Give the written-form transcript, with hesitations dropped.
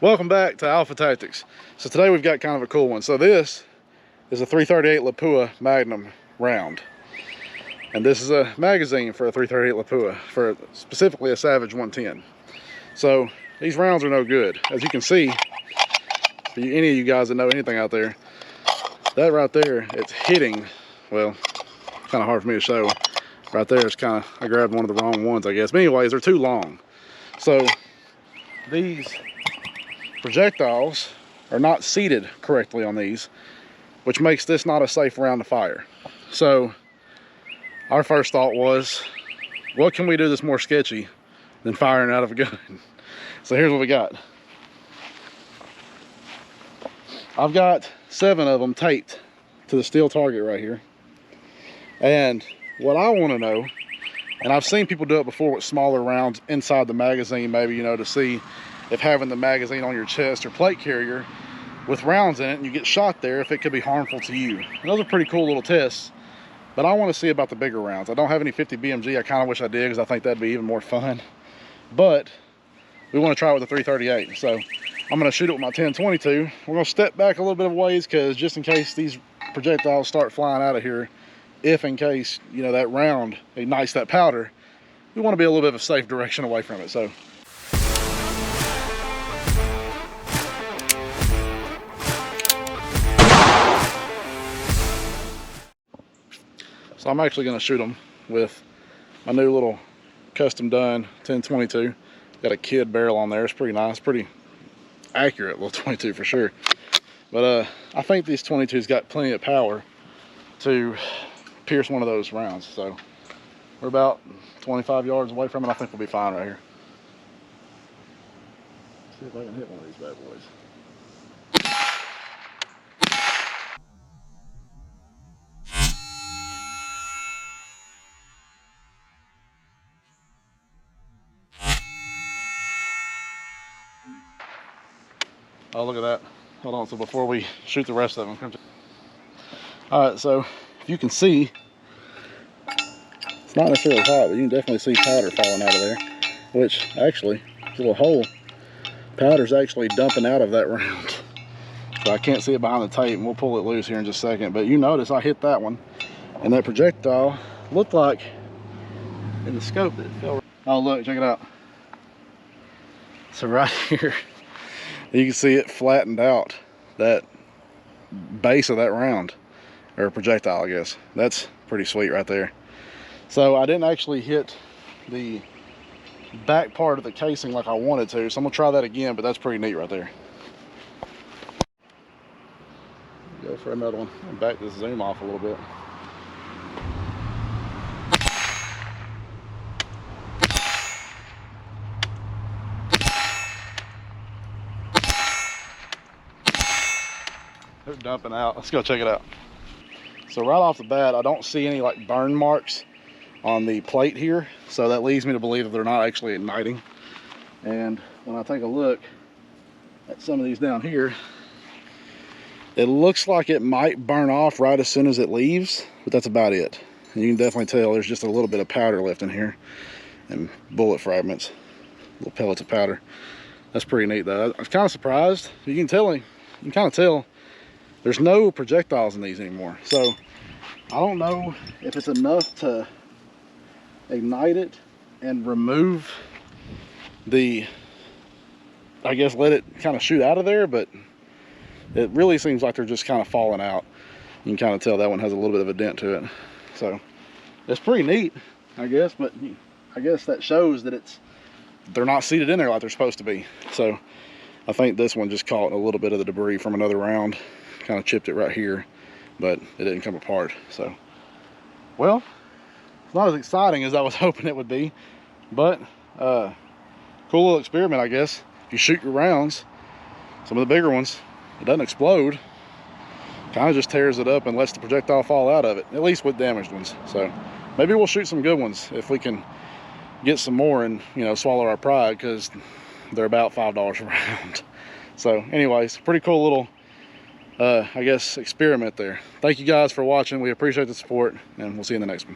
Welcome back to Alpha Tactics. So today we've got kind of a cool one. So this is a 338 Lapua Magnum round. And this is a magazine for a 338 Lapua, for specifically a Savage 110. So these rounds are no good. As you can see, for any of you guys that know anything out there, that right there, it's hitting, well, kind of hard for me to show. Right there, it's kind of, I grabbed one of the wrong ones, I guess. But anyways, they're too long. So these projectiles are not seated correctly on these, which makes this not a safe round to fire. So our first thought was, what can we do that's more sketchy than firing out of a gun? So here's what we got. I've got 7 of them taped to the steel target right here. And what I want to know, and I've seen people do it before with smaller rounds inside the magazine, maybe, you know, to see if having the magazine on your chest or plate carrier with rounds in it and you get shot there, if it could be harmful to you. And those are pretty cool little tests, but I want to see about the bigger rounds. I don't have any 50 BMG. I kind of wish I did, because I think that'd be even more fun. But we want to try it with the 338. So I'm going to shoot it with my 10-22. We're going to step back a little bit of ways, because just in case these projectiles start flying out of here, if in case, you know, that round ignites that powder, we want to be a little bit of a safe direction away from it. So I'm actually going to shoot them with my new little custom done 10-22. Got a kid barrel on there. It's pretty nice, pretty accurate little 22 for sure. But I think these 22's got plenty of power to pierce one of those rounds. So we're about 25 yards away from it. I think we'll be fine right here. See if I can hit one of these bad boys. Oh, look at that. Hold on, so before we shoot the rest of them. All right, so if you can see, it's not necessarily hot, but you can definitely see powder falling out of there, which actually, there's a little hole. Powder's actually dumping out of that round. So I can't see it behind the tape, and we'll pull it loose here in just a second. But you notice I hit that one, and that projectile looked like, in the scope, that it fell. Oh, look, check it out. So right here, you can see it flattened out, that base of that round, or projectile, I guess. That's pretty sweet right there. So I didn't actually hit the back part of the casing like I wanted to, so I'm gonna try that again, but that's pretty neat right there. Go for another one. I'll back this zoom off a little bit. They're dumping out. Let's go check it out. So right off the bat, I don't see any like burn marks on the plate here, so that leads me to believe that they're not actually igniting. And when I take a look at some of these down here, it looks like it might burn off right as soon as it leaves, but that's about it. And you can definitely tell there's just a little bit of powder left in here, and bullet fragments, little pellets of powder. That's pretty neat though. I was kind of surprised. You can kind of tell there's no projectiles in these anymore. So I don't know if it's enough to ignite it and remove the, I guess, let it kind of shoot out of there, but it really seems like they're just kind of falling out. You can kind of tell that one has a little bit of a dent to it. So it's pretty neat, I guess, but I guess that shows that they're not seated in there like they're supposed to be. So I think this one just caught a little bit of the debris from another round, kind of chipped it right here, but it didn't come apart. So, well, it's not as exciting as I was hoping it would be, but cool little experiment, I guess. If you shoot your rounds, some of the bigger ones, it doesn't explode, kind of just tears it up and lets the projectile fall out of it, at least with damaged ones. So maybe we'll shoot some good ones if we can get some more and, you know, swallow our pride, because they're about $5 a round. So anyways, pretty cool little I guess experiment there. Thank you guys for watching. We appreciate the support, and we'll see you in the next one.